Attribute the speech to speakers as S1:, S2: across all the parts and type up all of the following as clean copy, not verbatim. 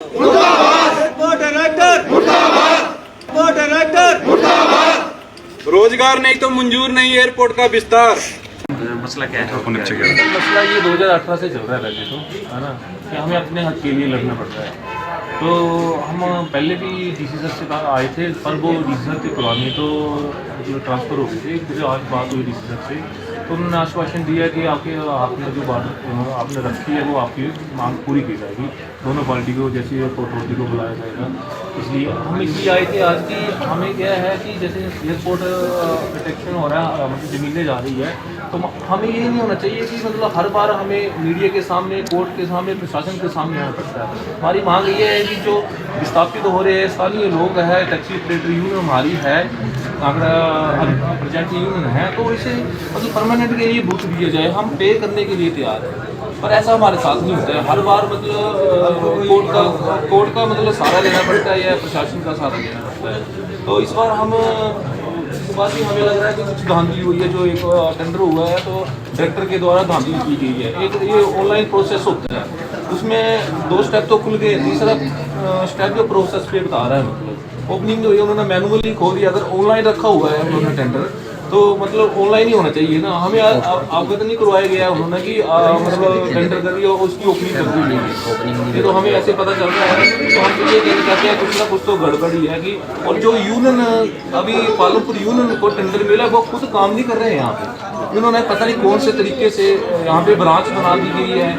S1: Airport director airport director. रोजगार नहीं तो मंजूर नहीं एयरपोर्ट का विस्तार।
S2: मसला क्या है?
S3: मसला ये 2018 से चल रहा है वैसे तो, है ना, कि हमें अपने हक के लिए लड़ना पड़ता है। तो हम पहले भी डीसी सर से आए थे, पर वो डीसी सर की कॉलोनी तो ट्रांसफ़र हो गई थी। फिर आज बात हुई डीसी सर से, तो उन्होंने आश्वासन दिया कि आपने जो बात आपने रखी है वो आपकी मांग पूरी की जाएगी। दोनों पार्टी को जैसे अथॉरिटी को बुलाया जाएगा। इसलिए हम इसलिए आए थे आज की, हमें क्या है कि जैसे एयरपोर्ट प्रोटेक्शन हो रहा है, मतलब ज़मीनें जा रही है, तो हमें ये नहीं होना चाहिए कि मतलब हर बार हमें मीडिया के सामने, कोर्ट के सामने, प्रशासन के सामने आना पड़ता है। हमारी मांग ये है कि जो विस्थापित हो रहे हैं स्थानीय लोग हैं, टैक्सी ऑपरेटर यूनियन हमारी है, प्रेजेंट यूनियन है, तो इसे मतलब परमानेंट के लिए बूथ दिए जाए। हम पे करने के लिए तैयार हैं, पर ऐसा हमारे साथ नहीं होता है। हर बार मतलब कोर्ट का मतलब सहारा लेना पड़ता है या प्रशासन का सहारा लेना पड़ता है। तो इस बार हम इस बार भी हमें लग रहा है कि कुछ धांधली हुई है। जो एक टेंडर हुआ है तो डायरेक्टर के द्वारा धांधली की गई है। एक ये ऑनलाइन प्रोसेस होता है, उसमें 2 स्टेप तो खुल गए, तीसरा स्टेप जो प्रोसेस पे बता रहा है, मतलब ओपनिंग जो है उन्होंने मैनुअली खोल दिया। अगर ऑनलाइन रखा हुआ है उन्होंने टेंडर, तो मतलब ऑनलाइन ही होना चाहिए ना। हमें अवगत नहीं करवाया गया है उन्होंने कि मतलब टेंडर कर दिया और उसकी ओपनिंग कर दी नहीं है। ये तो हमें ऐसे पता चल रहा है। तो हम तो ये कहना चाहते हैं कुछ ना कुछ तो गड़बड़ी है कि, और जो यूनियन अभी पालमपुर यूनियन को टेंडर मिला वो खुद काम नहीं कर रहे हैं यहाँ पे। इन्होंने पता नहीं कौन से तरीके से यहाँ पे ब्रांच बना दी गई है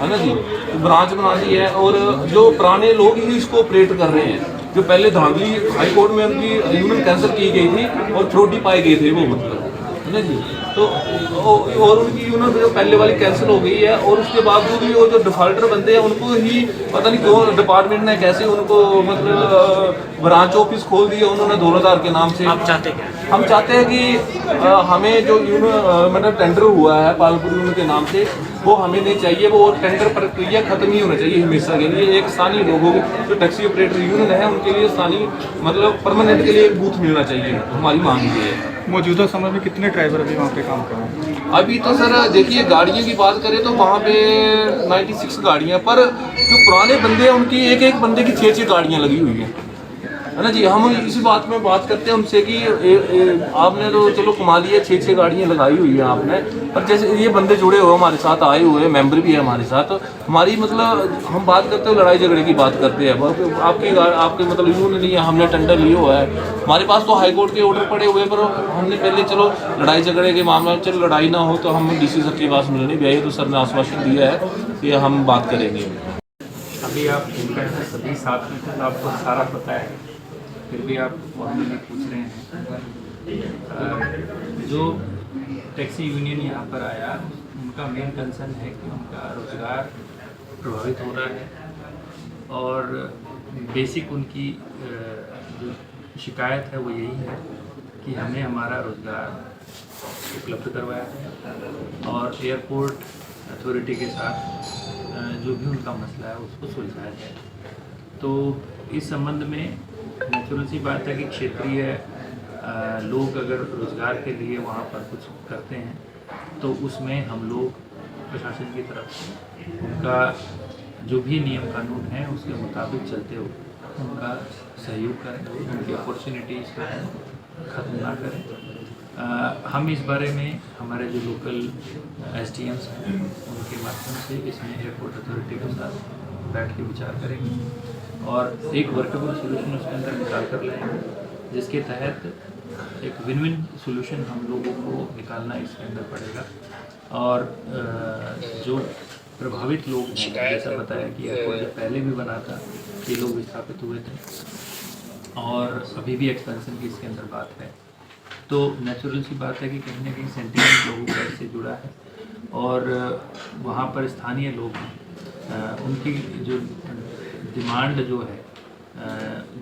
S3: ना जी, ब्रांच बना दी है, और जो पुराने लोग ही इसको ऑपरेट कर रहे हैं। जो पहले धांधली हाई कोर्ट में उनकी यूनियन कैंसिल की गई थी और फ्रॉडी पाए गए थे वो, मतलब है ना जी। तो और उनकी यूनियन जो पहले वाली कैंसिल हो गई है, और उसके बावजूद भी वो जो डिफॉल्टर बंदे हैं उनको ही पता नहीं कौन डिपार्टमेंट ने कैसे उनको मतलब ब्रांच ऑफिस खोल दिया उन्होंने 2000 के नाम से।
S2: आप चाहते क्या?
S3: हम चाहते हैं कि हमें जो यूनियन मतलब टेंडर हुआ है पालमपुर यूनियन के नाम से वो हमें नहीं चाहिए। वो टेंडर प्रक्रिया खत्म ही होना चाहिए हमेशा के लिए। एक स्थानीय लोगों को जो टैक्सी ऑपरेटर यूनियन है उनके लिए स्थानीय मतलब परमानेंट के लिए एक बूथ मिलना चाहिए। हमारी मांग ये है।
S4: मौजूदा समय में कितने ड्राइवर अभी वहाँ पे काम कर रहे हैं?
S3: अभी तो सर देखिए, गाड़ियों की बात करें तो वहाँ पे 96 गाड़ियाँ, पर जो पुराने बंदे हैं उनकी एक बंदे की 6 गाड़ियाँ लगी हुई हैं, है ना जी। हम इसी बात में बात करते हैं उनसे कि आपने तो चलो कमा लिया, 6 गाड़ियाँ लगाई हुई है आपने, पर जैसे ये बंदे जुड़े हुए हमारे साथ आए हुए मेंबर भी है हमारे साथ, हमारी मतलब हम बात करते हैं लड़ाई झगड़े की बात करते हैं। आपके मतलब यूँ नहीं है, हमने टेंडर लिया हुआ है, हमारे पास तो हाई कोर्ट के ऑर्डर पड़े हुए हैं, पर हमने पहले चलो लड़ाई झगड़े के मामले में चलो लड़ाई ना हो तो हम डीसी सर के पास मिलने भी आए, तो सर ने आश्वासन दिया है कि हम बात करेंगे।
S5: अभी आप सभी साथ में थे, आपको सारा पता है, फिर भी आप फॉर्मली पूछ रहे हैं। जो टैक्सी यूनियन यहाँ पर आया उनका मेन कंसर्न है कि उनका रोज़गार प्रभावित हो रहा है, और बेसिक उनकी जो शिकायत है वो यही है कि हमें हमारा रोज़गार उपलब्ध करवाया है, और एयरपोर्ट अथॉरिटी के साथ जो भी उनका मसला है उसको सुलझाया जाए। तो इस संबंध में नेचुरल सी बात है कि क्षेत्रीय लोग अगर रोज़गार के लिए वहाँ पर कुछ करते हैं तो उसमें हम लोग प्रशासन की तरफ से उनका जो भी नियम कानून है उसके मुताबिक चलते हुए उनका सहयोग करें, उनकी अपॉर्चुनिटीज़ को ख़त्म ना करें। हम इस बारे में हमारे जो लोकल SDMs हैं उनके माध्यम से इसमें एयरपोर्ट अथॉरिटी के साथ बैठ के विचार करेंगे और एक वर्केबल सोल्यूशन उसके अंदर निकाल कर लाएंगे, जिसके तहत एक विन विन सोल्यूशन हम लोगों को निकालना इसके अंदर पड़ेगा। और जो प्रभावित लोग हैं, जैसा बताया कि एयरपोर्ट जो पहले भी बना था ये लोग विस्थापित हुए थे और अभी भी एक्सपेंशन की इसके अंदर बात है, तो नेचुरल सी बात है कि कहीं ना कहीं सेंटिमेंट लोगों का इससे जुड़ा है, और वहाँ पर स्थानीय लोग हैं, उनकी जो डिमांड जो है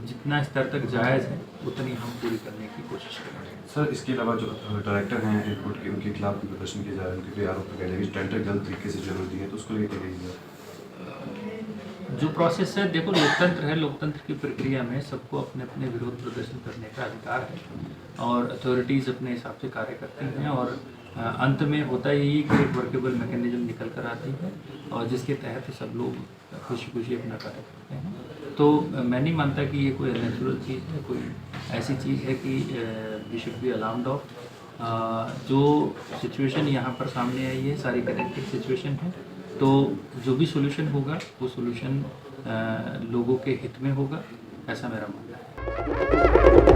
S5: जितना स्तर तक जायज़ है उतनी हम पूरी करने की कोशिश करेंगे।
S6: सर, इसके अलावा जो डायरेक्टर हैं एयरपोर्ट के, उनके खिलाफ भी प्रदर्शन किया जा रहा है, उनके भी आरोप लगाए कि टेंडर गलत तरीके से जरूरत है, तो उसको लेकर गई है
S5: जो प्रोसेस है, देखो लोकतंत्र है, लोकतंत्र की प्रक्रिया में सबको अपने अपने विरोध प्रदर्शन करने का अधिकार है और अथॉरिटीज़ अपने हिसाब से कार्य करती हैं, और अंत में होता यही कि एक वर्केबल मैकेनिज्म निकल कर आती है और जिसके तहत सब लोग खुशी खुशी अपना कार्य करते हैं। तो मैं नहीं मानता कि ये कोई नेचुरल चीज़ है, कोई ऐसी चीज़ है कि we should be alarmed off. जो सिचुएशन यहाँ पर सामने आई है सारी कनेक्टेड सिचुएशन है, तो जो भी सोल्यूशन होगा वो सोल्यूशन लोगों के हित में होगा, ऐसा मेरा मानना है।